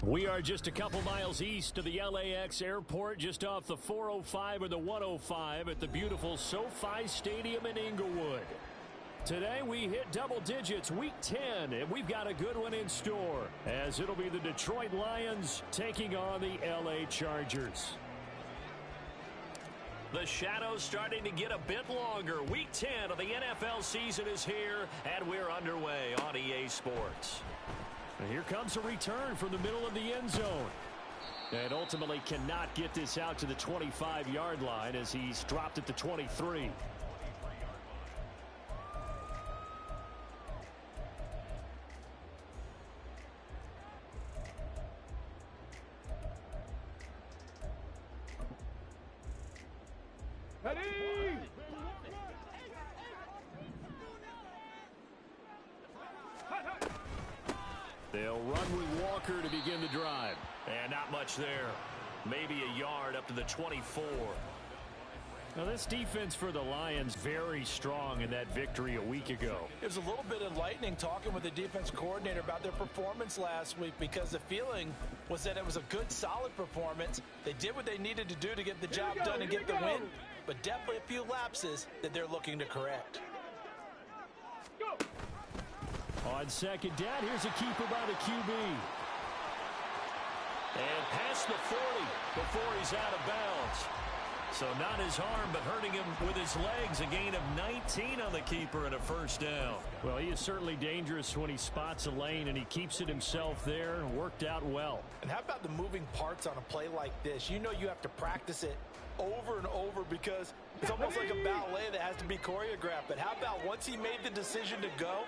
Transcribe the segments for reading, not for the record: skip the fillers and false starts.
We are just a couple miles east of the LAX airport, just off the 405 or the 105 at the beautiful SoFi Stadium in Inglewood. Today we hit double digits, week 10, and we've got a good one in store, as it'll be the Detroit Lions taking on the LA Chargers. The shadow's starting to get a bit longer. Week 10 of the NFL season is here, and we're underway on EA Sports. And here comes a return from the middle of the end zone. And ultimately cannot get this out to the 25-yard line as he's dropped at the 23. They'll run with Walker to begin the drive. And not much there. Maybe a yard up to the 24. Now this defense for the Lions very strong in that victory a week ago. It was a little bit enlightening talking with the defense coordinator about their performance last week, because the feeling was that it was a good, solid performance. They did what they needed to do to get the job done and get the win, but definitely a few lapses that they're looking to correct. On second down, here's a keeper by the QB. And past the 40 before he's out of bounds. So not his arm, but hurting him with his legs. A gain of 19 on the keeper and a first down. Well, he is certainly dangerous when he spots a lane, and he keeps it himself there. Worked out well. And how about the moving parts on a play like this? You know you have to practice it over and over, because it's almost like a ballet that has to be choreographed. But how about once he made the decision to go,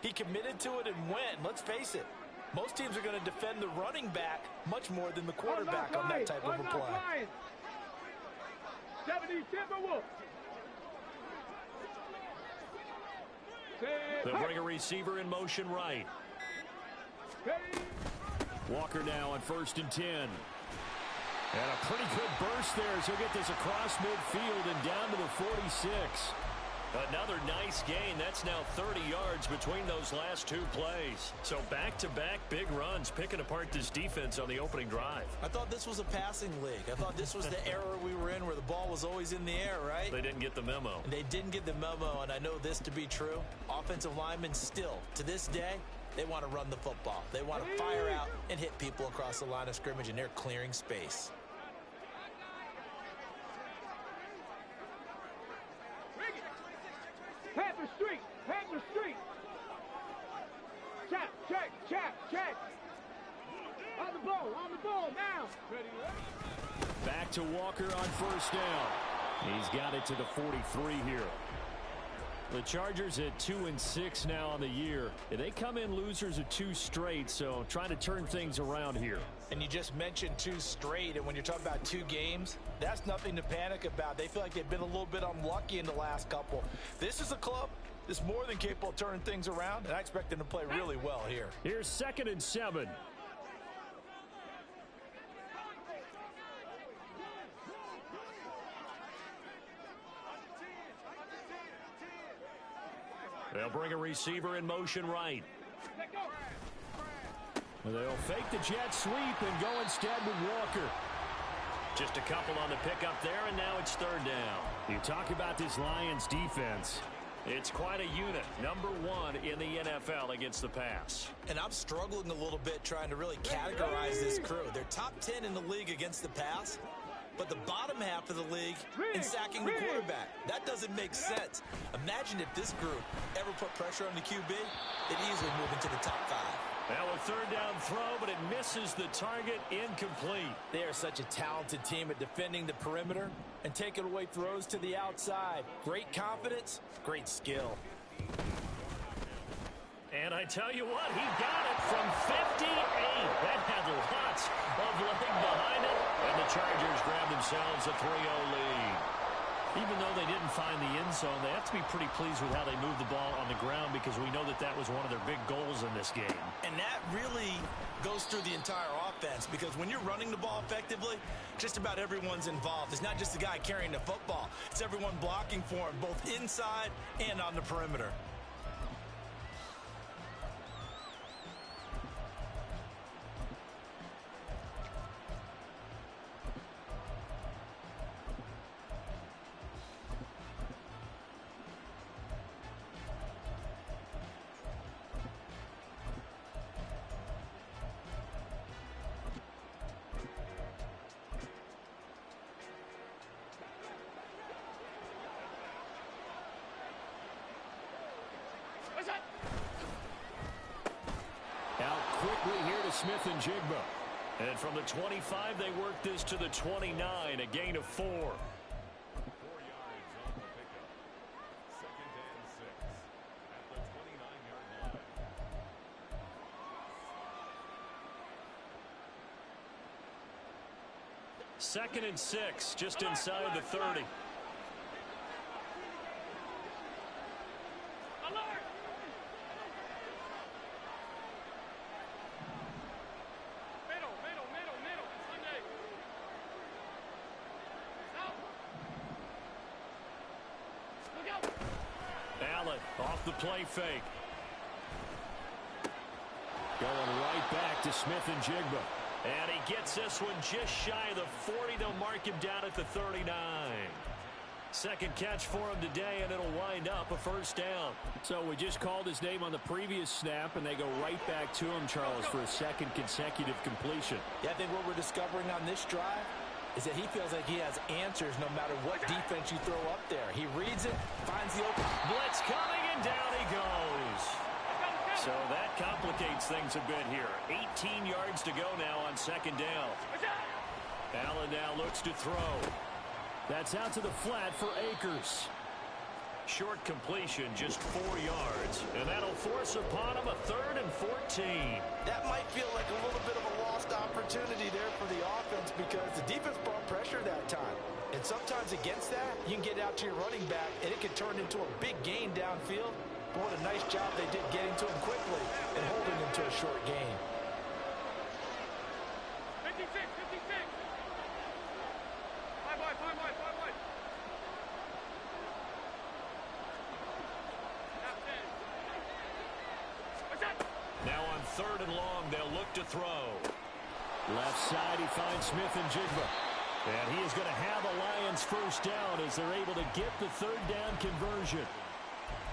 he committed to it and went. Let's face it, most teams are going to defend the running back much more than the quarterback on that type of a play. They'll bring a receiver in motion right. Walker now on 1st and 10. And a pretty good burst there as he'll get this across midfield and down to the 46. Another nice gain. That's now 30 yards between those last two plays. So back-to-back big runs, picking apart this defense on the opening drive. I thought this was a passing league. I thought this was the era we were in where the ball was always in the air, right? They didn't get the memo. And they didn't get the memo, and I know this to be true. Offensive linemen still, to this day, they want to run the football. They want to fire out and hit people across the line of scrimmage, and they're clearing space. Head the street! Head the street! Check! On the ball, now! Back to Walker on 1st down. He's got it to the 43 here. The Chargers at 2-6 now on the year. They come in losers of 2 straight, so trying to turn things around here. And you just mentioned 2 straight, and when you're talking about 2 games, that's nothing to panic about. They feel like they've been a little bit unlucky in the last couple. This is a club that's more than capable of turning things around, and I expect them to play really well here. Here's 2nd and 7. They'll bring a receiver in motion right. They'll fake the jet sweep and go instead with Walker. Just a couple on the pickup there, and now it's 3rd down. You talk about this Lions defense. It's quite a unit. Number 1 in the NFL against the pass. And I'm struggling a little bit trying to really categorize this crew. They're top 10 in the league against the pass, but the bottom half of the league in sacking the quarterback. That doesn't make sense. Imagine if this group ever put pressure on the QB, they'd easily move into the top 5. Now a 3rd down throw, but it misses the target, incomplete. They are such a talented team at defending the perimeter and taking away throws to the outside. Great confidence, great skill. And I tell you what, he got it from 58. That had lots of leg behind it. And the Chargers grab themselves a 3-0 lead. Even though they didn't find the end zone, they have to be pretty pleased with how they moved the ball on the ground, because we know that that was one of their big goals in this game. And that really goes through the entire offense, because when you're running the ball effectively, just about everyone's involved. It's not just the guy carrying the football. It's everyone blocking for him, both inside and on the perimeter. quickly here to Smith and Jigba. And from the 25, they work this to the 29, a gain of 4. 4 yards on the pickup. 2nd and 6 at the 29-yard line. Second and 6, just inside the 30. Off the play fake. Going right back to Smith and Jigba. And he gets this one just shy of the 40. They'll mark him down at the 39. Second catch for him today, and it'll wind up a first down. So we just called his name on the previous snap, and they go right back to him, Charles, for a second consecutive completion. Yeah, I think what we're discovering on this drive is that he feels like he has answers no matter what defense you throw up there. He reads it, finds the open. Blitz coming, and down he goes. So that complicates things a bit here. 18 yards to go now on second down. Allen now looks to throw. That's out to the flat for Akers. Short completion, just 4 yards. And that'll force upon him a 3rd and 14. That might feel like a little bit of a lost opportunity there for the offense because the defense brought pressure that time. And sometimes against that, you can get out to your running back, and it can turn into a big gain downfield. But what a nice job they did getting to him quickly and holding him to a short gain. 56, 56. 5 wide, 5 wide, 5 wide. Now on 3rd and long, they'll look to throw. Left side, he finds Smith and Jigba. And he is going to have a Lions first down as they're able to get the 3rd down conversion.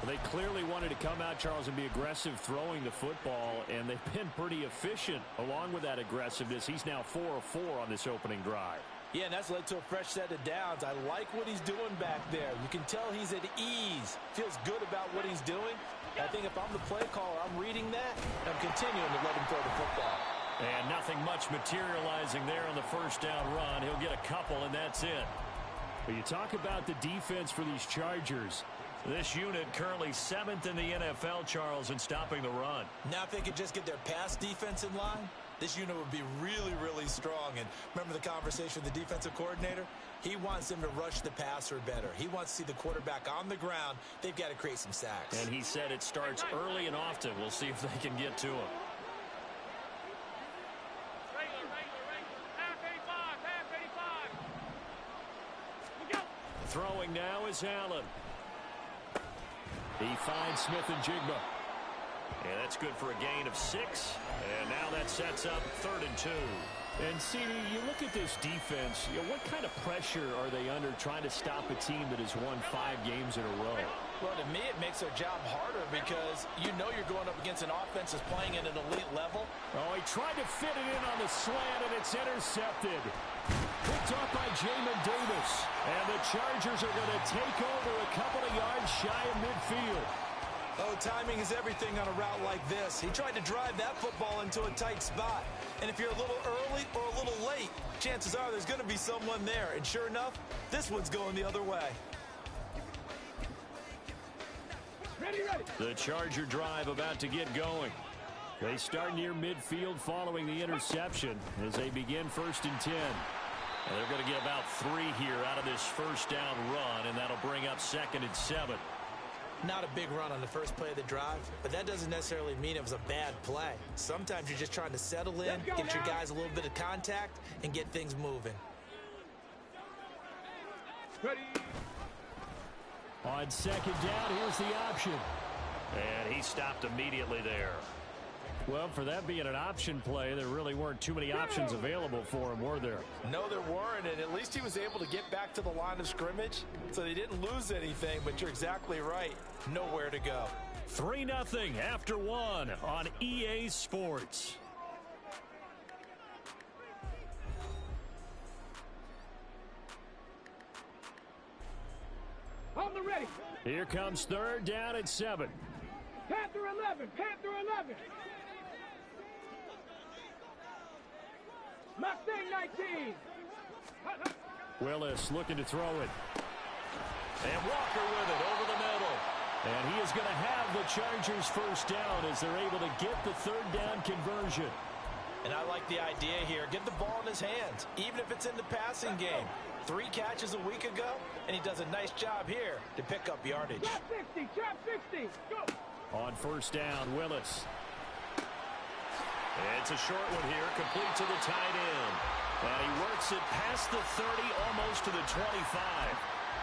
They clearly wanted to come out, Charles, and be aggressive throwing the football, and they've been pretty efficient along with that aggressiveness. He's now 4 of 4 on this opening drive. Yeah, and that's led to a fresh set of downs. I like what he's doing back there. You can tell he's at ease, feels good about what he's doing. I think if I'm the play caller, I'm reading that, and I'm continuing to let him throw the football. And nothing much materializing there on the first down run. He'll get a couple, and that's it. But you talk about the defense for these Chargers. This unit currently 7th in the NFL, Charles, in stopping the run. Now if they could just get their pass defense in line, this unit would be really, really strong. And remember the conversation with the defensive coordinator? He wants them to rush the passer better. He wants to see the quarterback on the ground. They've got to create some sacks. And he said it starts early and often. We'll see if they can get to him. Throwing now is Allen. He finds Smith and Jigba. And that's good for a gain of 6. And now that sets up 3rd and 2. And, CD, you look at this defense, what kind of pressure are they under trying to stop a team that has won 5 games in a row? Well, to me, it makes their job harder because you know you're going up against an offense that's playing at an elite level. Oh, he tried to fit it in on the slant, and it's intercepted. Picked off by Jamin Davis. And the Chargers are going to take over a couple of yards shy of midfield. Oh, timing is everything on a route like this. He tried to drive that football into a tight spot. And if you're a little early or a little late, chances are there's going to be someone there. And sure enough, this one's going the other way. Ready, ready. The Charger drive about to get going. They start near midfield following the interception as they begin 1st and 10. And they're going to get about 3 here out of this first down run, and that'll bring up 2nd and 7. Not a big run on the first play of the drive, but that doesn't necessarily mean it was a bad play. Sometimes you're just trying to settle in, get your guys a little bit of contact, and get things moving. Ready. On 2nd down, here's the option. And he stopped immediately there. Well, for that being an option play, there really weren't too many options available for him, were there? No, there weren't, and at least he was able to get back to the line of scrimmage, so they didn't lose anything, but you're exactly right. Nowhere to go. 3-0 after 1 on EA Sports. On the ready. Here comes 3rd down and 7. Panther 11. Panther 11. Mustang 19. Willis looking to throw it. And Walker with it over the middle. And he is going to have the Chargers first down as they're able to get the third down conversion. And I like the idea here. Get the ball in his hands, even if it's in the passing game. 3 catches a week ago, and he does a nice job here to pick up yardage. Trap 60, trap 60. Go. On first down, Willis. It's a short one here, complete to the tight end. And he works it past the 30, almost to the 25.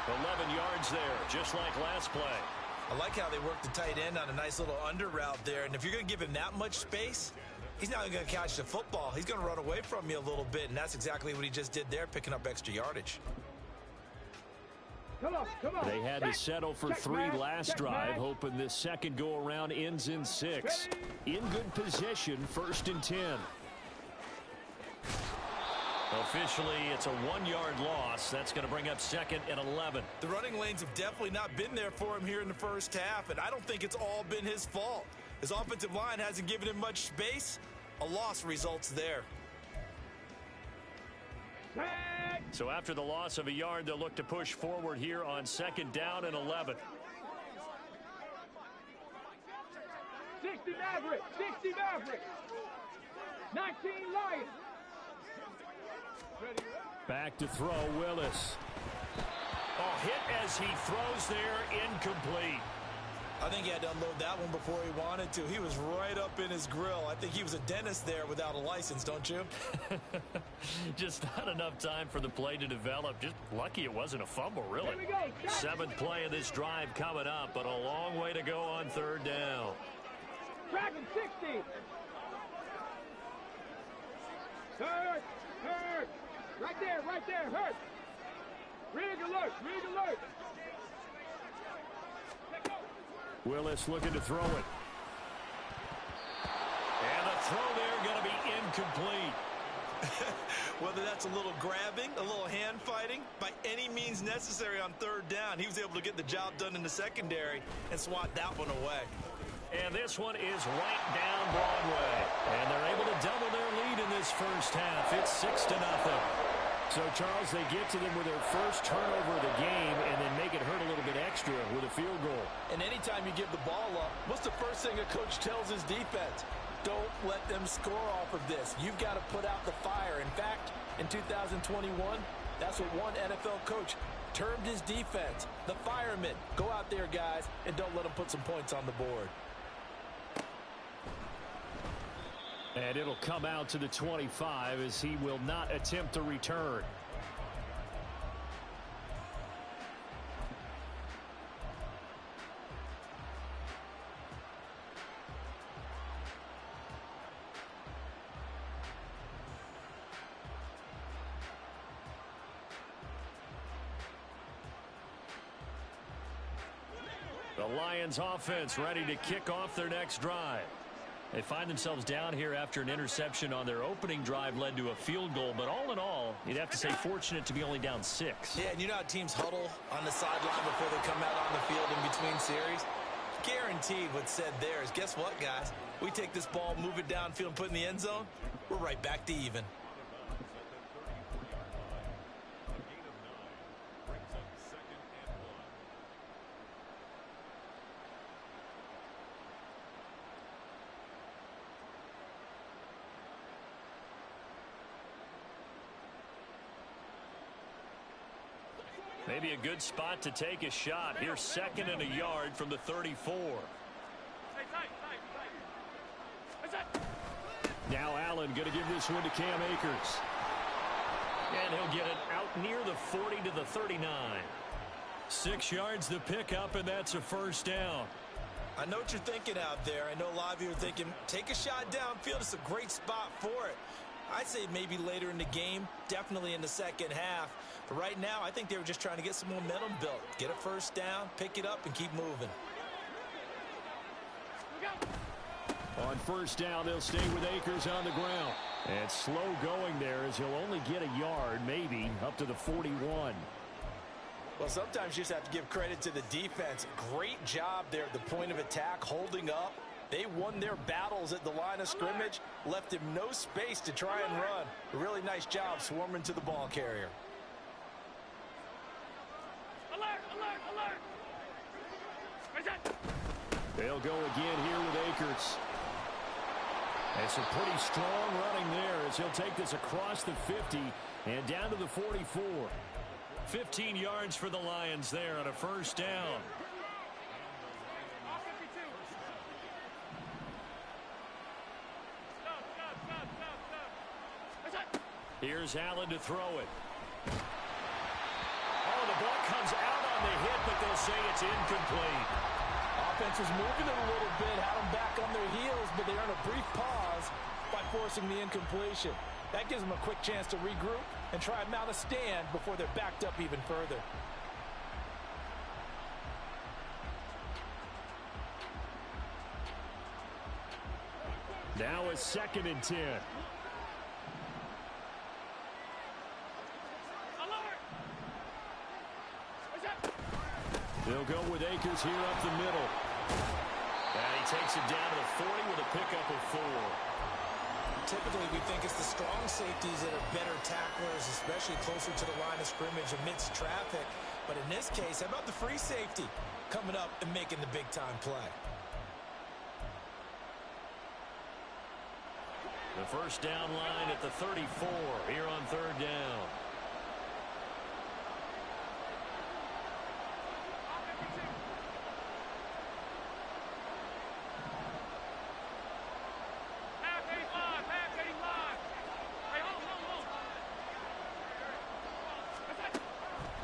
11 yards there, just like last play. I like how they work the tight end on a nice little under route there. And if you're going to give him that much space, he's not going to catch the football. He's going to run away from you a little bit, and that's exactly what he just did there, picking up extra yardage. Come on, come on. They had to settle for 3 last drive, hoping this second go-around ends in 6. In good position, 1st and 10. Officially, it's a 1-yard loss. That's going to bring up 2nd and 11. The running lanes have definitely not been there for him here in the first half, and I don't think it's all been his fault. His offensive line hasn't given him much space. A loss results there. So after the loss of a yard, they'll look to push forward here on 2nd down and 11. 60 Maverick, 60 Maverick. 19 Lions. Back to throw, Willis. Oh, hit as he throws there, incomplete. I think he had to unload that one before he wanted to. He was right up in his grill. I think he was a dentist there without a license, don't you? Just not enough time for the play to develop. Just lucky it wasn't a fumble, really. 7th play of this drive coming up, but a long way to go on 3rd down. Dragon 60. Hurt, hurt. Right there, hurt. Rig alert, rig alert. Willis looking to throw it. And the throw there going to be incomplete. Whether that's a little grabbing, a little hand fighting, by any means necessary on 3rd down, he was able to get the job done in the secondary and swat that one away. And this one is right down Broadway. And they're able to double their lead in this first half. It's 6-0. So, Charles, they get to them with their first turnover of the game and then make it hurt a little bit extra with a field goal. And anytime you give the ball up, what's the first thing a coach tells his defense? Don't let them score off of this. You've got to put out the fire. In fact, in 2021, that's what one NFL coach termed his defense. The firemen. Go out there, guys, and don't let them put some points on the board. And it'll come out to the 25 as he will not attempt to return. The Lions offense ready to kick off their next drive. They find themselves down here after an interception on their opening drive led to a field goal. But all in all, you'd have to say fortunate to be only down 6. Yeah, and you know how teams huddle on the sideline before they come out on the field in between series? Guaranteed what's said there is, guess what, guys? We take this ball, move it downfield, and put it in the end zone, we're right back to even. Maybe a good spot to take a shot. Here's 2nd and a yard from the 34. Now Allen going to give this one to Cam Akers. And he'll get it out near the 40 to the 39. 6 yards the pickup, and that's a first down. I know what you're thinking out there. I know a lot of you are thinking, take a shot downfield. It's a great spot for it. I'd say maybe later in the game, definitely in the second half. But right now, I think they were just trying to get some momentum built. Get a first down, pick it up, and keep moving. On first down, they'll stay with Akers on the ground. And slow going there as he'll only get a yard, maybe, up to the 41. Well, sometimes you just have to give credit to the defense. Great job there at the point of attack, holding up, They won their battles at the line of scrimmage, left him no space to try and run. A really nice job swarming to the ball carrier. Alert, alert, alert. They'll go again here with Akers. And some pretty strong running there as he'll take this across the 50 and down to the 44. 15 yards for the Lions there on a first down. Here's Allen to throw it. Oh, the ball comes out on the hit, but they'll say it's incomplete. Offense was moving it a little bit, had them back on their heels, but they earned a brief pause by forcing the incompletion. That gives them a quick chance to regroup and try and mount a stand before they're backed up even further. Now a 2nd and 10. They'll go with Akers here up the middle. And he takes it down to the 40 with a pickup of 4. Typically, we think it's the strong safeties that are better tacklers, especially closer to the line of scrimmage amidst traffic. But in this case, how about the free safety coming up and making the big-time play? The first down line at the 34 here on 3rd down.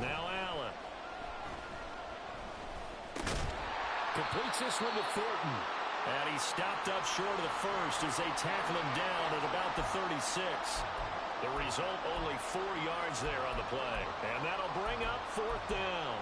Now Allen. Completes this one to Thornton. And he's stopped up short of the first as they tackle him down at about the 36. The result, only 4 yards there on the play. And that'll bring up 4th down.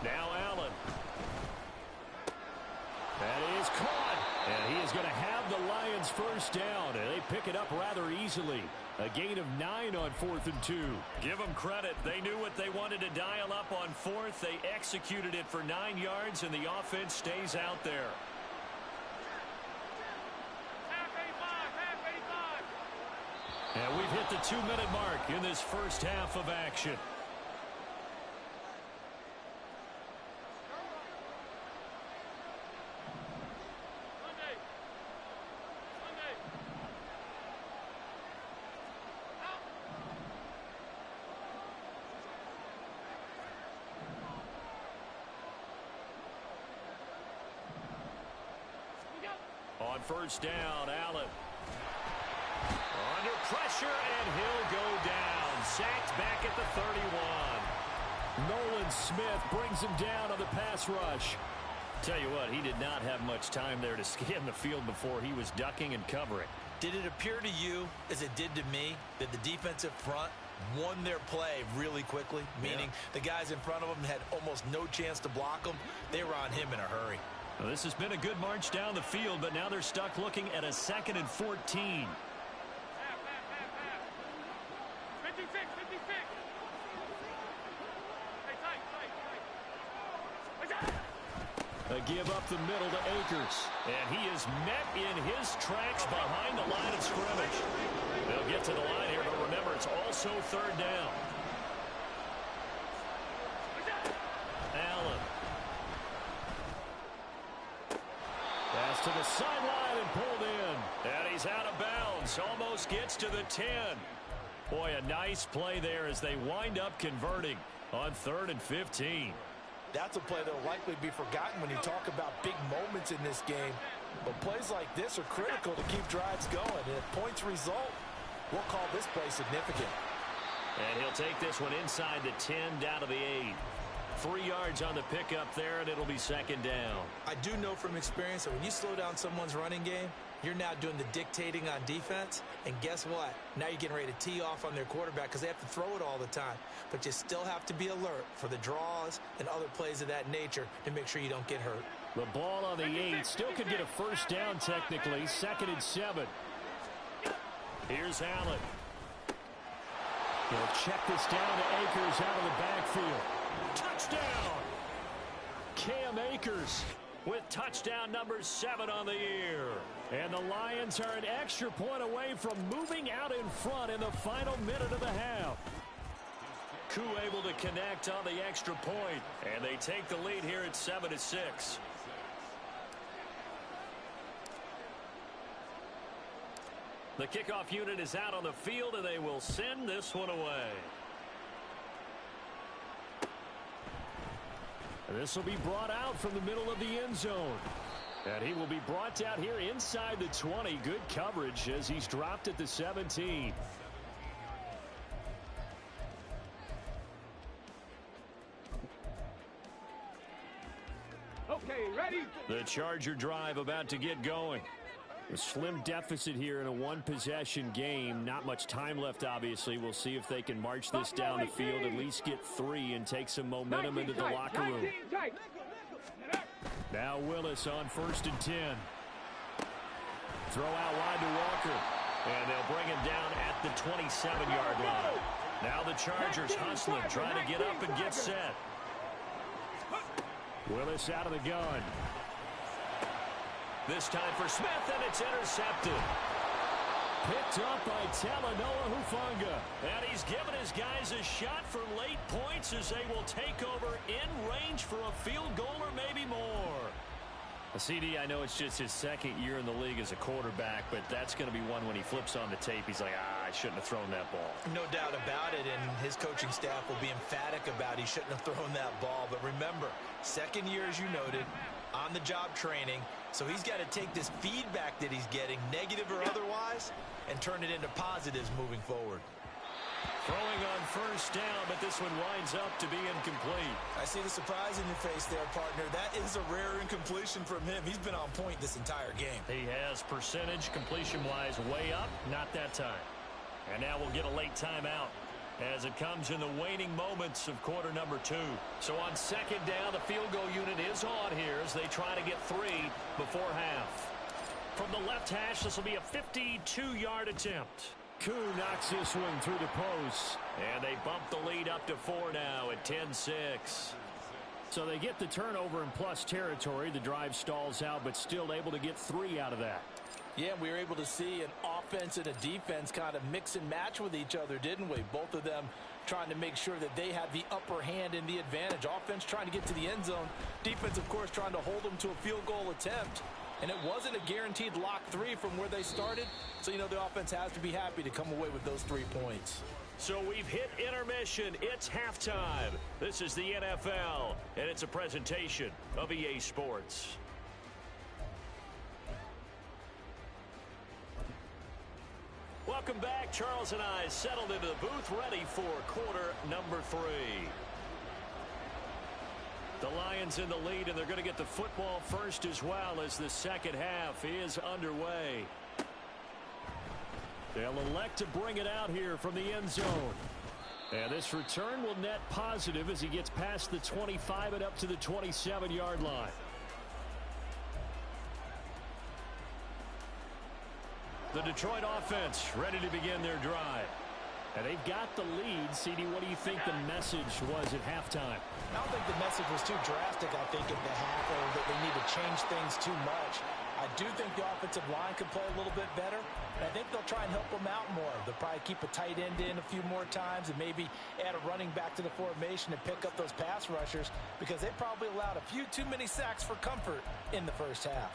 Now Allen. That is caught. And he is going to have the Lions first down. And they pick it up rather easily. A gain of 9 on 4th and 2. Give them credit. They knew what they wanted to dial up on 4th. They executed it for 9 yards, and the offense stays out there. And we've hit the 2-minute mark in this first half of action. On first down, Allen. Under pressure, and he'll go down. Sacked back at the 31. Nolan Smith brings him down on the pass rush. Tell you what, he did not have much time there to scan the field before he was ducking and covering. Did it appear to you, as it did to me, that the defensive front won their play really quickly? Meaning the guys in front of them had almost no chance to block them. They were on him in a hurry. Well, this has been a good march down the field, but now they're stuck looking at a 2nd and 14. 56. A give up the middle to Akers. And he is met in his tracks behind the line of scrimmage. They'll get to the line here, but remember, it's also 3rd down. Allen. Pass to the sideline and pulled in. And he's out of bounds. Almost gets to the 10. Boy, a nice play there as they wind up converting on 3rd and 15. That's a play that will likely be forgotten when you talk about big moments in this game. But plays like this are critical to keep drives going. And if points result, we'll call this play significant. And he'll take this one inside the 10 down to the 8. 3 yards on the pickup there, and it'll be second down. I do know from experience that when you slow down someone's running game, you're now doing the dictating on defense. And guess what? Now you're getting ready to tee off on their quarterback because they have to throw it all the time. But you still have to be alert for the draws and other plays of that nature to make sure you don't get hurt. The ball on the 8. Still could get a first down technically. 2nd and 7. Here's Allen. He'll check this down to Akers out of the backfield. Touchdown! Cam Akers with touchdown number 7 on the year. And the Lions are an extra point away from moving out in front in the final minute of the half. Koo able to connect on the extra point, and they take the lead here at 7-6. The kickoff unit is out on the field, and they will send this one away. This will be brought out from the middle of the end zone. And he will be brought down here inside the 20. Good coverage as he's dropped at the 17. Okay, ready? The Charger drive about to get going. A slim deficit here in a one-possession game. Not much time left, obviously. We'll see if they can march this down the field, at least get 3 and take some momentum into the locker room. Now Willis on 1st and 10. Throw out wide to Walker. And they'll bring him down at the 27-yard line. Now the Chargers hustling, trying to get up and get set. Willis out of the gun. This time for Smith, and it's intercepted. Picked up by Talanoa Hufanga. And he's given his guys a shot for late points as they will take over in range for a field goal or maybe more. CD, I know it's just his 2nd year in the league as a quarterback, but that's going to be one when he flips on the tape. He's like, I shouldn't have thrown that ball. No doubt about it, and his coaching staff will be emphatic about he shouldn't have thrown that ball. But remember, 2nd year, as you noted, on-the-job training. So he's got to take this feedback that he's getting, negative or otherwise, and turn it into positives moving forward. Throwing on 1st down, but this one winds up to be incomplete. I see the surprise in your face there, partner. That is a rare incompletion from him. He's been on point this entire game. He has percentage completion-wise way up, not that time. And now we'll get a late timeout as it comes in the waning moments of quarter number 2. So on 2nd down, the field goal unit is on here as they try to get 3 before half. From the left hash, this will be a 52-yard attempt. Koo knocks this one through the post. And they bump the lead up to 4 now at 10-6. So they get the turnover in plus territory. The drive stalls out, but still able to get 3 out of that. Yeah, we were able to see an offense and a defense kind of mix and match with each other, didn't we? Both of them trying to make sure that they had the upper hand and the advantage. Offense trying to get to the end zone. Defense, of course, trying to hold them to a field goal attempt. And it wasn't a guaranteed lock 3 from where they started. So, you know, the offense has to be happy to come away with those 3 points. So we've hit intermission. It's halftime. This is the NFL, and it's a presentation of EA Sports. Welcome back. Charles and I settled into the booth, ready for quarter number 3. The Lions in the lead, and they're going to get the football first as well as the second half is underway. They'll elect to bring it out here from the end zone. And this return will net positive as he gets past the 25 and up to the 27-yard line. The Detroit offense ready to begin their drive. And they've got the lead. CD, what do you think the message was at halftime? I don't think the message was too drastic, I think, at the half, or that they need to change things too much. I do think the offensive line could play a little bit better, and I think they'll try and help them out more. They'll probably keep a tight end in a few more times and maybe add a running back to the formation and pick up those pass rushers because they probably allowed a few too many sacks for comfort in the first half.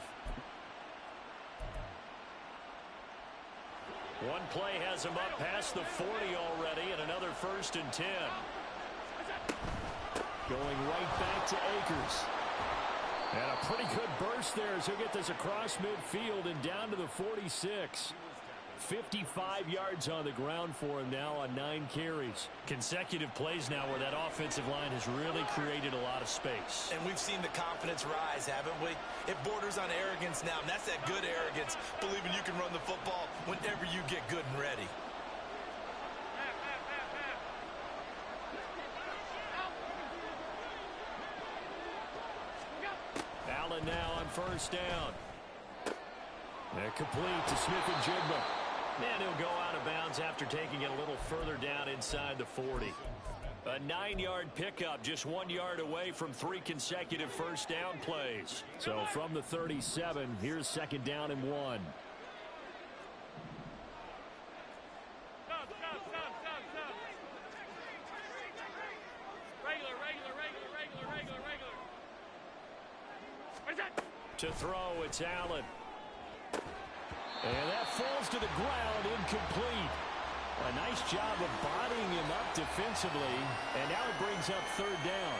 One play has him up past the 40 already, and another 1st and 10. Going right back to Akers. And a pretty good burst there as he'll get this across midfield and down to the 46. 55 yards on the ground for him now on 9 carries. Consecutive plays now where that offensive line has really created a lot of space. And we've seen the confidence rise, haven't we? It borders on arrogance now, and that's that good arrogance, believing you can run the football whenever you get good and ready. Allen now on first down. They're complete to Smith-Njigba. And he'll go out of bounds after taking it a little further down inside the 40. A 9-yard pickup, just 1 yard away from 3 consecutive first down plays. So from the 37, here's second down and 1. To throw, it's Allen. And that falls to the ground, incomplete. A nice job of bodying him up defensively, and now it brings up third down.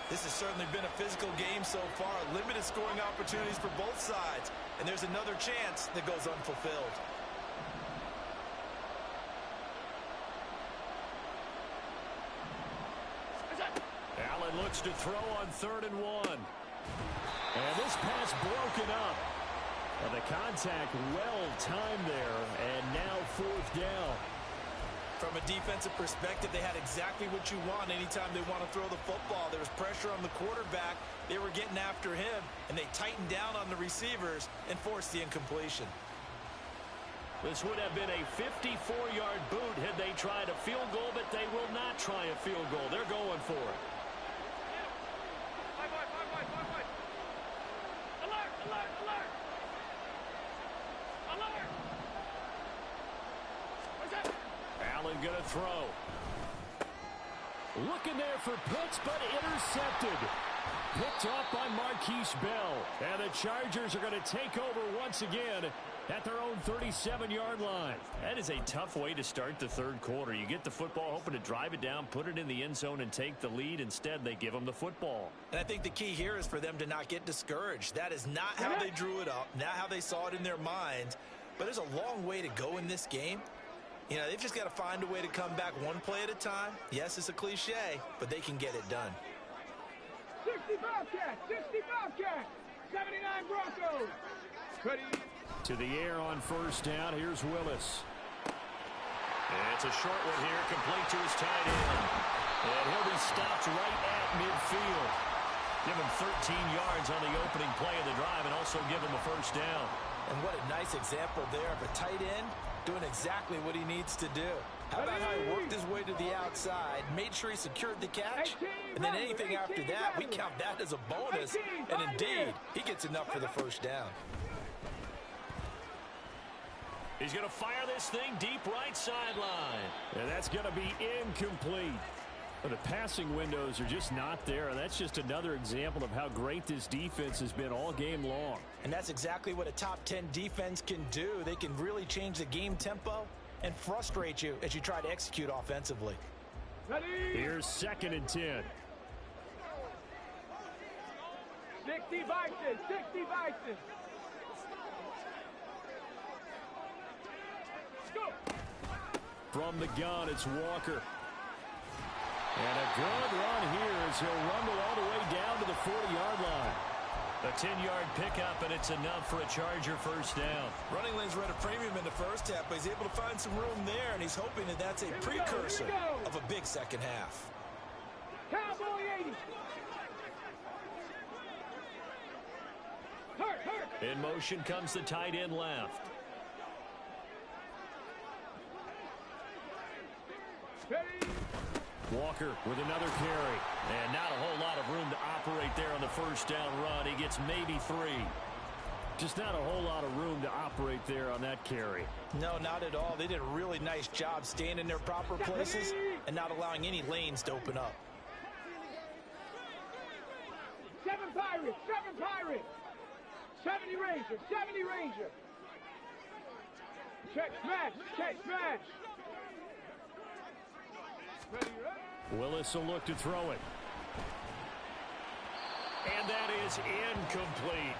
This has certainly been a physical game so far. Limited scoring opportunities for both sides, and there's another chance that goes unfulfilled. Allen looks to throw on 3rd and 1. And this pass broken up. Well, the contact well-timed there, and now 4th down. From a defensive perspective, they had exactly what you want anytime they want to throw the football. There was pressure on the quarterback. They were getting after him, and they tightened down on the receivers and forced the incompletion. This would have been a 54-yard boot had they tried a field goal, but they will not try a field goal. They're going for it. Allen going to throw. Looking there for Pitts, but intercepted. Picked off by Marquise Bell. And the Chargers are going to take over once again at their own 37-yard line. That is a tough way to start the third quarter. You get the football, hoping to drive it down, put it in the end zone, and take the lead. Instead, they give them the football. And I think the key here is for them to not get discouraged. That is not how they drew it up, not how they saw it in their minds. But there's a long way to go in this game. You know, they've just got to find a way to come back one play at a time. Yes, it's a cliche, but they can get it done. 60 Bobcats, 60 Bobcats, 79 Broncos. Ready. To the air on first down. Here's Willis. And it's a short one here, complete to his tight end. And he'll be stopped right at midfield. Give him 13 yards on the opening play of the drive and also give him a first down. And what a nice example there of a tight end doing exactly what he needs to do. How about how he worked his way to the outside, made sure he secured the catch, and then anything after that, we count that as a bonus. And indeed, he gets enough for the first down. He's going to fire this thing deep right sideline. And that's going to be incomplete. But the passing windows are just not there, and that's just another example of how great this defense has been all game long. And that's exactly what a top 10 defense can do. They can really change the game tempo and frustrate you as you try to execute offensively. Ready. Here's 2nd and 10. 60 Vikings, 60 Vikings. Go. From the gun, it's Walker. And a good run here as he'll rumble all the way down to the 40-yard line. A 10-yard pickup, and it's enough for a Charger first down. Running lanes were at a premium in the first half, but he's able to find some room there, and he's hoping that that's a precursor of a big second half. Cowboy 80. Hurt. In motion comes the tight end left. Ready. Walker with another carry. And not a whole lot of room to operate there on the first down run. He gets maybe 3. Just not a whole lot of room to operate there on that carry. No, not at all. They did a really nice job staying in their proper places and not allowing any lanes to open up. 7 Pirates, 7 Pirates. 70 Ranger, 70 Ranger. Check smash. Ready. Willis will look to throw it. And that is incomplete.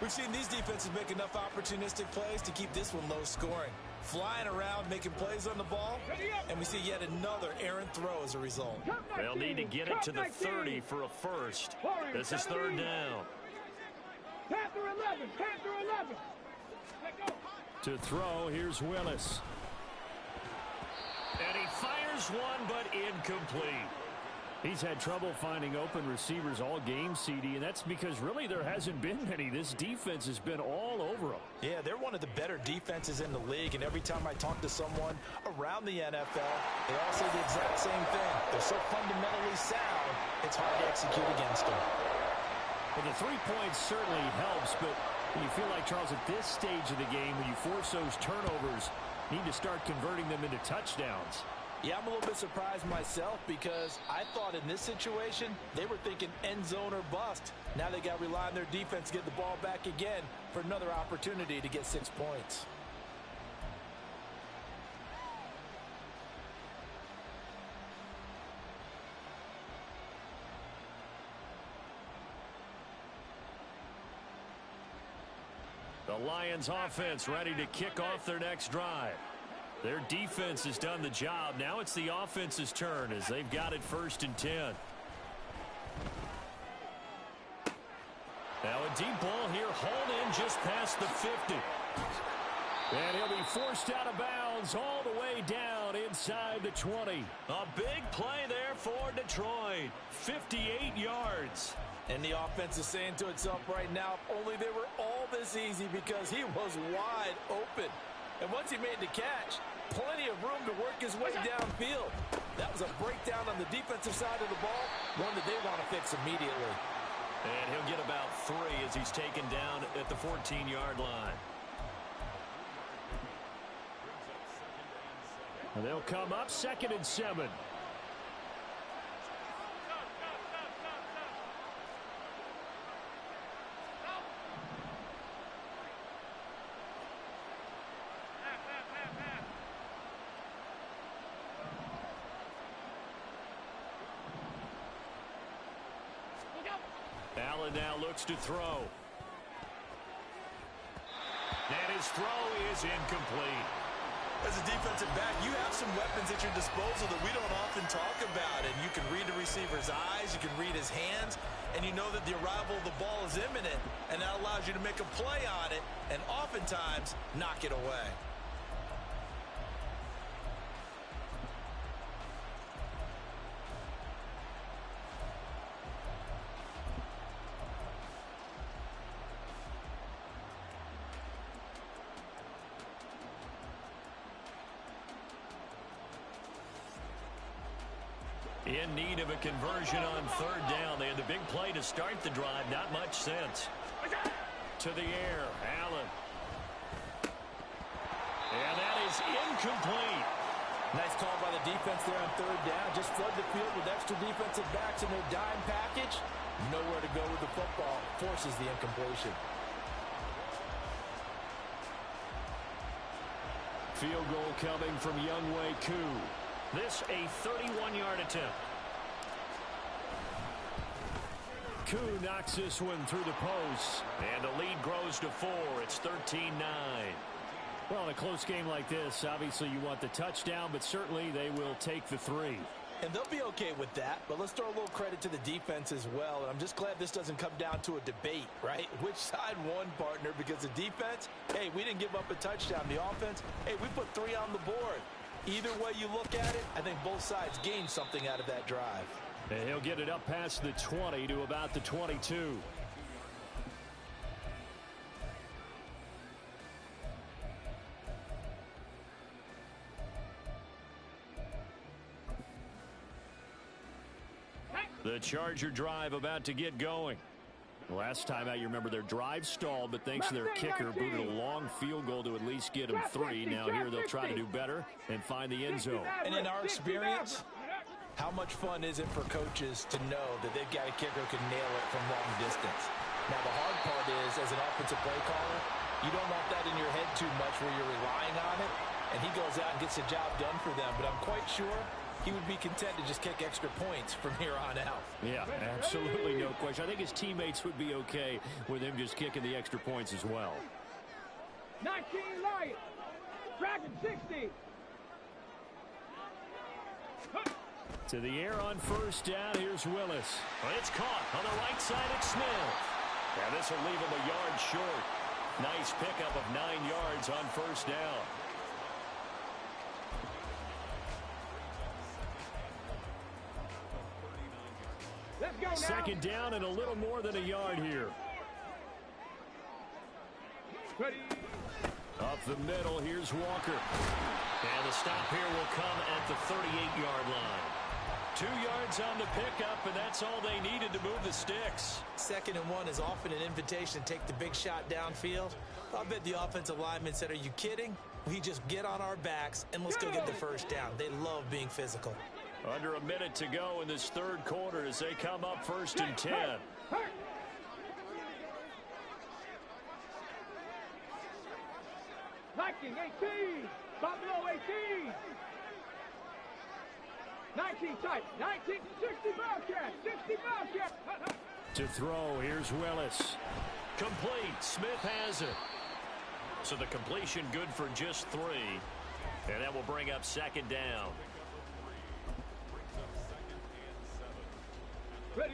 We've seen these defenses make enough opportunistic plays to keep this one low scoring. Flying around, making plays on the ball, and we see yet another errant throw as a result. They'll need to get it to the 30 for a first. This is third down. Panther 11, Panther 11. To throw, here's Willis. And he fires one, but incomplete. He's had trouble finding open receivers all game, CD, and that's because really there hasn't been many. This defense has been all over them. Yeah, they're one of the better defenses in the league, and every time I talk to someone around the NFL, they all say the exact same thing. They're so fundamentally sound, it's hard to execute against them. Well, the 3 points certainly helps, but you feel like, Charles, at this stage of the game, when you force those turnovers, you need to start converting them into touchdowns. Yeah, I'm a little bit surprised myself because I thought in this situation they were thinking end zone or bust. Now they got to rely on their defense to get the ball back again for another opportunity to get 6 points. The Lions offense ready to kick off their next drive. Their defense has done the job. Now it's the offense's turn as they've got it 1st and 10. Now a deep ball here, hauled in just past the 50. And he'll be forced out of bounds all the way down inside the 20. A big play there for Detroit. 58 yards. And the offense is saying to itself right now, if only they were all this easy because he was wide open. And once he made the catch, plenty of room to work his way downfield. That was a breakdown on the defensive side of the ball, one that they want to fix immediately. And he'll get about 3 as he's taken down at the 14-yard line. And they'll come up 2nd and 7. Allen now looks to throw. And his throw is incomplete. As a defensive back, you have some weapons at your disposal that we don't often talk about. And you can read the receiver's eyes, you can read his hands, and you know that the arrival of the ball is imminent. And that allows you to make a play on it and oftentimes knock it away. In need of a conversion on 3rd down. They had the big play to start the drive. Not much sense. To the air, Allen. And that is incomplete. Nice call by the defense there on 3rd down. Just flood the field with extra defensive backs in their dime package. Nowhere to go with the football. Forces the incompletion. Field goal coming from Younghoe Koo. This a 31-yard attempt. Koo knocks this one through the post. And the lead grows to 4. It's 13-9. Well, in a close game like this, obviously you want the touchdown, but certainly they will take the 3. And they'll be okay with that, but let's throw a little credit to the defense as well. And I'm just glad this doesn't come down to a debate, right? Which side won, partner? Because the defense, hey, we didn't give up a touchdown. The offense, hey, we put 3 on the board. Either way you look at it, I think both sides gained something out of that drive. And he'll get it up past the 20 to about the 22. The Charger drive about to get going. Last time out, you remember their drive stalled, but thanks to their kicker, booted a long field goal to at least get them 3. Now here they'll try to do better and find the end zone. And in our experience, how much fun is it for coaches to know that they've got a kicker who can nail it from long distance? Now the hard part is, as an offensive play caller, you don't want that in your head too much where you're relying on it, and he goes out and gets the job done for them. But I'm quite sure he would be content to just kick extra points from here on out. Yeah, absolutely no question. I think his teammates would be okay with him just kicking the extra points as well. 19 Lions. Dragon 60. To the air on first down. Here's Willis. It's caught on the right side at Smith. And this will leave him a yard short. Nice pickup of 9 yards on first down. Let's go now. Second down and a little more than a yard here. Ready. Up the middle, here's Walker. And the stop here will come at the 38-yard line. 2 yards on the pickup, and that's all they needed to move the sticks. 2nd and 1 is often an invitation to take the big shot downfield. I bet the offensive linemen said, are you kidding? We just get on our backs and let's go get the first down. They love being physical. Under a minute to go in this third quarter as they come up 1st and 10. Viking 18. Buffalo 18. 19 tight. 19. 60 Bobcat. 60 Bobcat. To throw, here's Willis. Complete. Smith has it. So the completion good for just 3. And that will bring up 2nd down. Ready,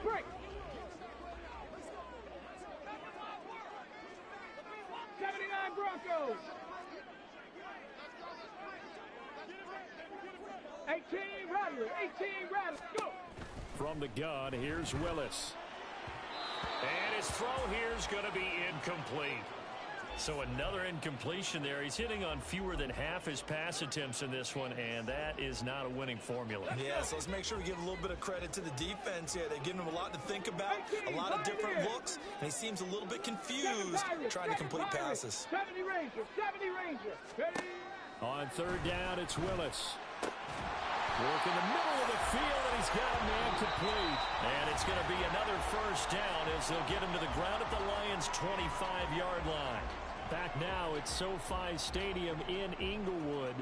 break. 79 Broncos. 18 Rattler. 18 Rattler. Go. From the gun, here's Willis. And his throw here is going to be incomplete. So another incompletion there. He's hitting on fewer than half his pass attempts in this one, and that is not a winning formula. Yeah, so let's make sure we give a little bit of credit to the defense here. They're giving him a lot to think about, a lot of different looks, and he seems a little bit confused trying to complete passes. 70 Ranger. 70 Ranger. Ready. On 3rd down, it's Willis. Work in the middle of the field, and he's got a man complete. And it's going to be another first down as they'll get him to the ground at the Lions' 25-yard line. Back now at SoFi Stadium in Inglewood.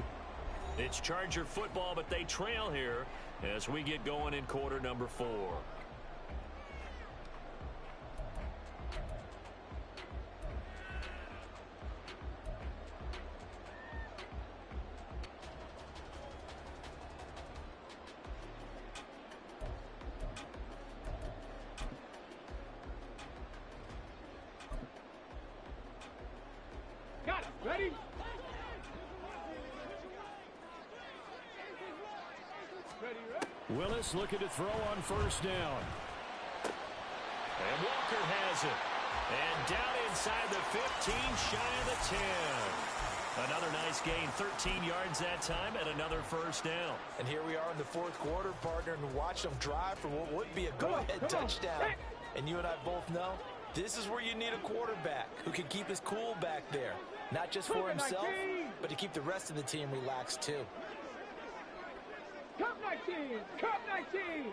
It's Charger football, but they trail here as we get going in quarter number 4. Got it. Ready. Ready, ready. Willis looking to throw on first down. And Walker has it. And down inside the 15, shy of the 10. Another nice gain, 13 yards that time, and another first down. And here we are in the 4th quarter, partner, and watch them drive for what would be a go-ahead touchdown. And you and I both know this is where you need a quarterback who can keep his cool back there. Not just for himself, but to keep the rest of the team relaxed, too. Cup 19. Cup 19.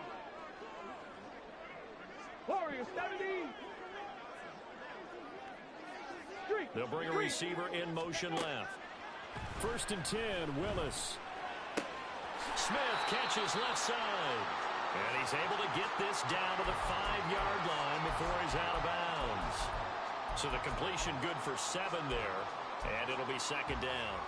Warriors 70. Street. They'll bring a receiver in motion left. 1st and 10, Willis. Smith catches left side. And he's able to get this down to the 5-yard line before he's out of bounds. So the completion good for 7 there. And it'll be 2nd down.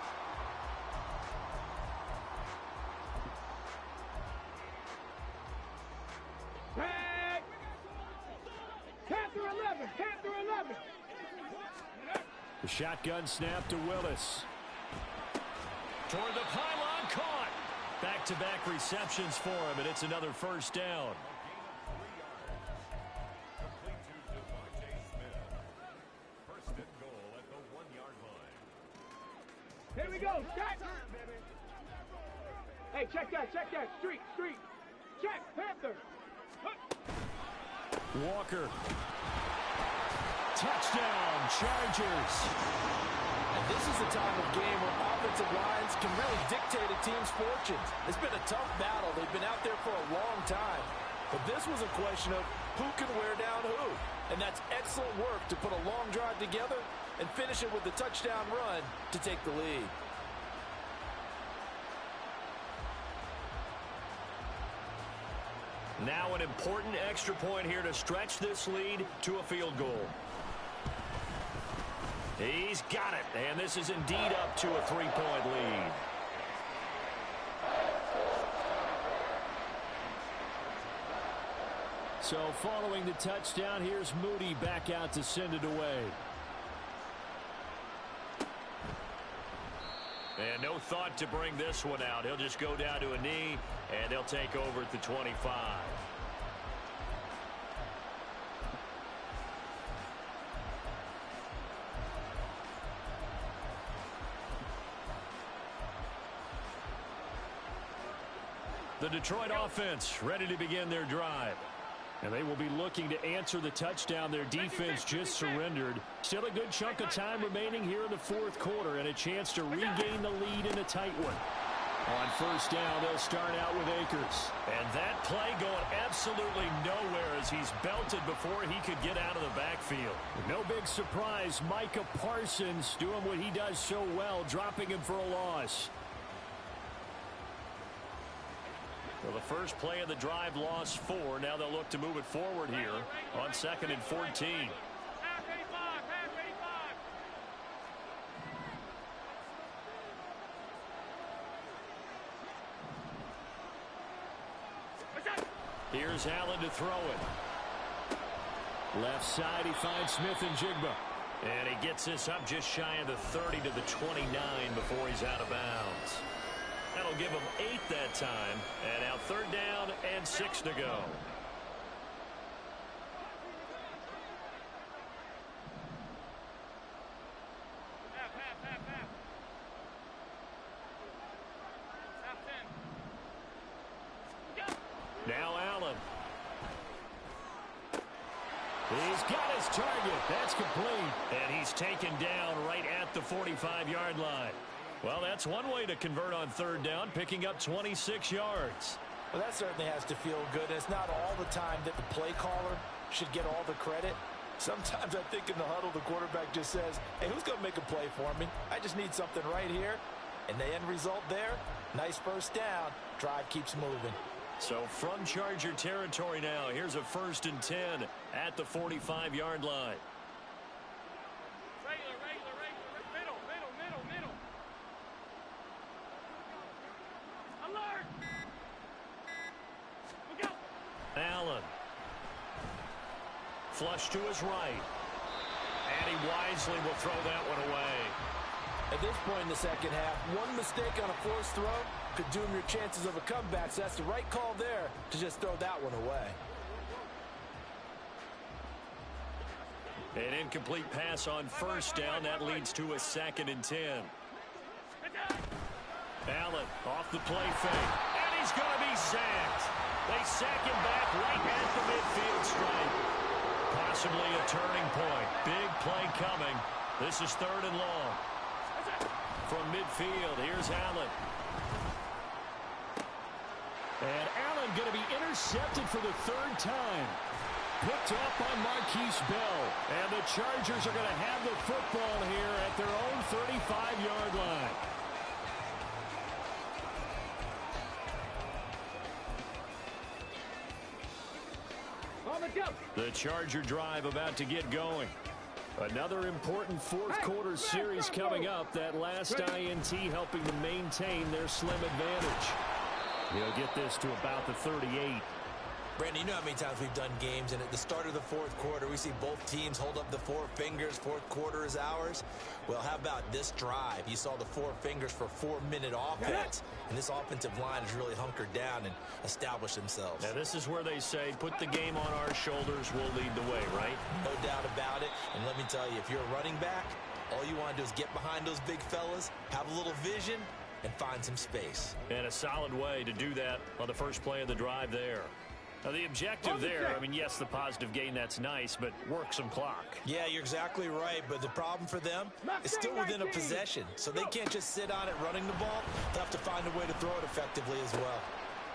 Tag. Panther 11. Panther 11. The shotgun snap to Willis. Toward the pylon, caught. Back-to-back receptions for him, and it's another first down. Here we go. Check. Hey, check that. Check that. Street. Street. Check. Panther. Walker. Touchdown, Chargers. And this is the time of game where offensive lines can really dictate a team's fortunes. It's been a tough battle. They've been out there for a long time. But this was a question of who can wear down who. And that's excellent work to put a long drive together and finish it with the touchdown run to take the lead. Now an important extra point here to stretch this lead to a field goal. He's got it, and this is indeed up to a 3-point lead. So following the touchdown, here's Moody back out to send it away. And no thought to bring this one out. He'll just go down to a knee, and they'll take over at the 25. The Detroit offense ready to begin their drive. And they will be looking to answer the touchdown their defense just surrendered. Still a good chunk of time remaining here in the fourth quarter and a chance to regain the lead in a tight one. On first down, they'll start out with Akers. And that play going absolutely nowhere as he's belted before he could get out of the backfield. No big surprise, Micah Parsons doing what he does so well, dropping him for a loss. Well, the first play of the drive lost 4. Now they'll look to move it forward here on 2nd and 14. Here's Allen to throw it. Left side, he finds Smith and Jigba. And he gets this up just shy of the 30 to the 29 before he's out of bounds. That'll give him 8 that time. And now 3rd down and 6 to go. Now Allen. He's got his target. That's complete. And he's taken down right at the 45-yard line. Well, that's one way to convert on 3rd down, picking up 26 yards. Well, that certainly has to feel good. And it's not all the time that the play caller should get all the credit. Sometimes I think in the huddle, the quarterback just says, hey, who's going to make a play for me? I just need something right here. And the end result there, nice first down. Drive keeps moving. So from Charger territory now, here's a 1st and 10 at the 45-yard line. Allen. Flush to his right. And he wisely will throw that one away. At this point in the second half, one mistake on a forced throw could doom your chances of a comeback. So that's the right call there to just throw that one away. An incomplete pass on 1st down. That leads to a 2nd and 10. Allen off the play fake. And he's going to be sacked. They sack him back right at the midfield stripe. Possibly a turning point. Big play coming. This is 3rd and long. From midfield, here's Allen. And Allen going to be intercepted for the 3rd time. Picked up by Marquise Bell. And the Chargers are going to have the football here at their own 35-yard line. The Charger drive about to get going. Another important fourth quarter series coming up. That last INT helping to maintain their slim advantage. He'll get this to about the 38. Brandon, you know how many times we've done games, and at the start of the fourth quarter, we see both teams hold up the 4 fingers. Fourth quarter is ours. Well, how about this drive? You saw the 4 fingers for 4-minute offense, and this offensive line has really hunkered down and established themselves. Now, this is where they say, put the game on our shoulders, we'll lead the way, right? No doubt about it. And let me tell you, if you're a running back, all you want to do is get behind those big fellas, have a little vision, and find some space. And a solid way to do that on the first play of the drive there. Now, the objective there, I mean, yes, the positive gain, that's nice, but work some clock. Yeah, you're exactly right, but the problem for them is still within a possession, so they can't just sit on it running the ball. They'll have to find a way to throw it effectively as well.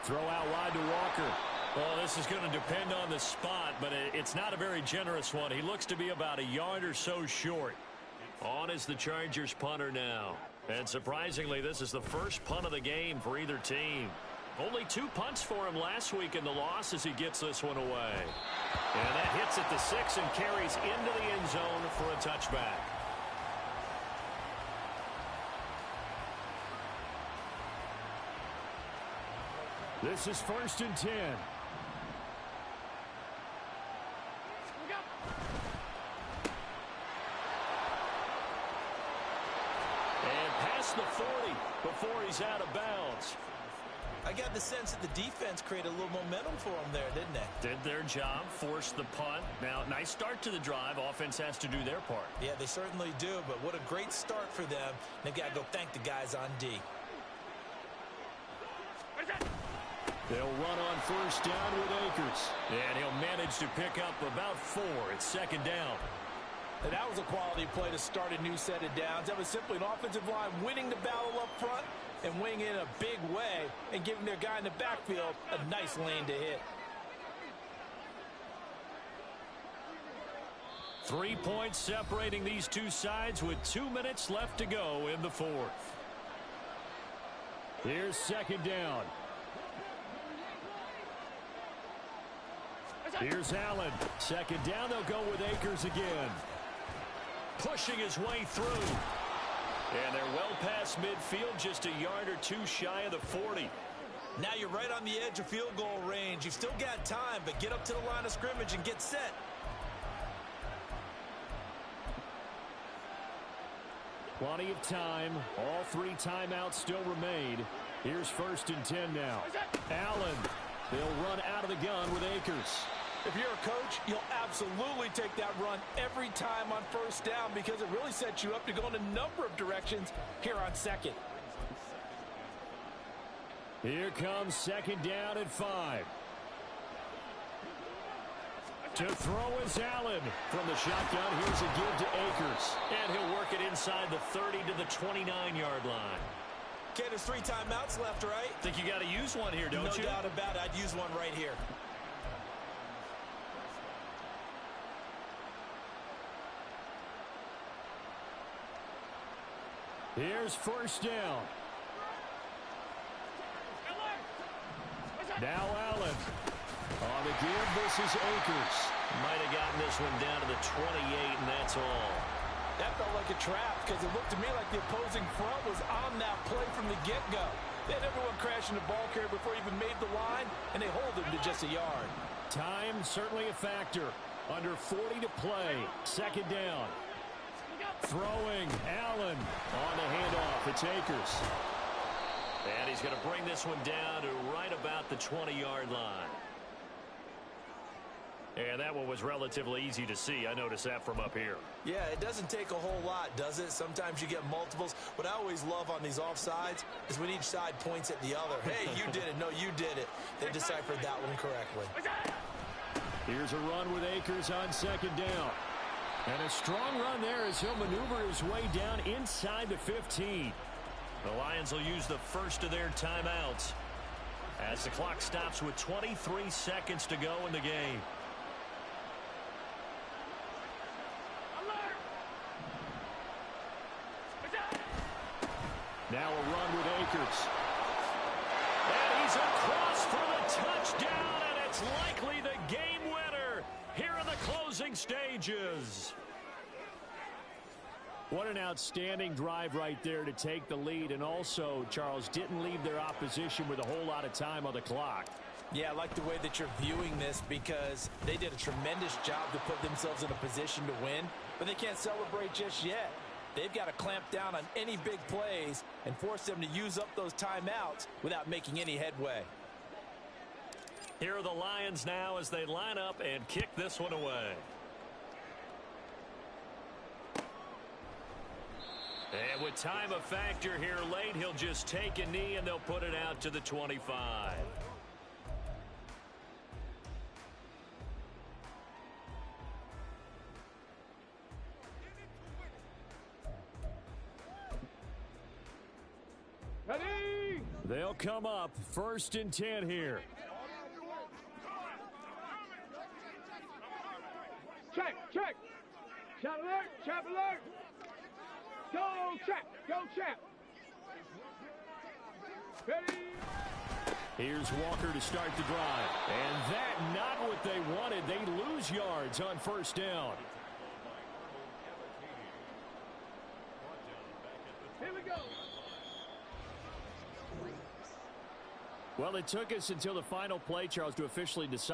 Throw out wide to Walker. Well, this is going to depend on the spot, but it's not a very generous one. He looks to be about a yard or so short. On is the Chargers punter now. And surprisingly, this is the first punt of the game for either team. Only 2 punts for him last week in the loss as he gets this one away. And that hits at the 6 and carries into the end zone for a touchback. This is 1st and 10. And past the 40 before he's out of bounds. I got the sense that the defense created a little momentum for them there, didn't they? Did their job, forced the punt. Now, nice start to the drive. Offense has to do their part. Yeah, they certainly do, but what a great start for them. They've got to go thank the guys on D. They'll run on 1st down with Akers. And he'll manage to pick up about 4. It's 2nd down. And that was a quality play to start a new set of downs. That was simply an offensive line winning the battle up front and winning in a big way and giving their guy in the backfield a nice lane to hit. 3 points separating these two sides with 2 minutes left to go in the 4th. Here's 2nd down. Here's Allen. 2nd down, they'll go with Akers again. Pushing his way through. And they're well past midfield, just a yard or 2 shy of the 40. Now you're right on the edge of field goal range. You've still got time, but get up to the line of scrimmage and get set. Plenty of time. All 3 timeouts still remain. Here's 1st and 10 now. Allen. They'll run out of the gun with Akers. If you're a coach, you'll absolutely take that run every time on 1st down because it really sets you up to go in a number of directions here on 2nd. Here comes 2nd down at 5. To throw is Allen. From the shotgun, here's a give to Akers. And he'll work it inside the 30 to the 29-yard line. Okay, there's 3 timeouts left, right? Think you got to use one here, don't you? No doubt about it. I'd use one right here. Here's 1st down. Now Allen. On the give, this is Akers. Might have gotten this one down to the 28, and that's all. That felt like a trap because it looked to me like the opposing front was on that play from the get-go. They had everyone crashing the ball carrier before he even made the line, and they hold him to just a yard. Time certainly a factor. Under 40 to play. 2nd down. Throwing, Allen on the handoff. It's Akers. And he's going to bring this one down to right about the 20-yard line. And that one was relatively easy to see. I noticed that from up here. Yeah, it doesn't take a whole lot, does it? Sometimes you get multiples. What I always love on these offsides is when each side points at the other. Hey, you did it. No, you did it. They deciphered that one correctly. Here's a run with Akers on 2nd down. And a strong run there as he'll maneuver his way down inside the 15. The Lions will use the first of their timeouts as the clock stops with 23 seconds to go in the game. Now a run with Akers. And he's across for the touchdown, and it's likely the game winner here in the closing stages. What an outstanding drive right there to take the lead, and also, Charles, didn't leave their opposition with a whole lot of time on the clock. Yeah, I like the way that you're viewing this because they did a tremendous job to put themselves in a position to win, but they can't celebrate just yet. They've got to clamp down on any big plays and force them to use up those timeouts without making any headway. Here are the Lions now as they line up and kick this one away. And with time a factor here late, he'll just take a knee and they'll put it out to the 25. Ready? They'll come up 1st and 10 here. Check, check. Trap alert, trap alert. Go, trap, go, trap. Ready? Here's Walker to start the drive. And that, not what they wanted. They lose yards on first down. Here we go. Well, it took us until the final play, Charles, to officially decide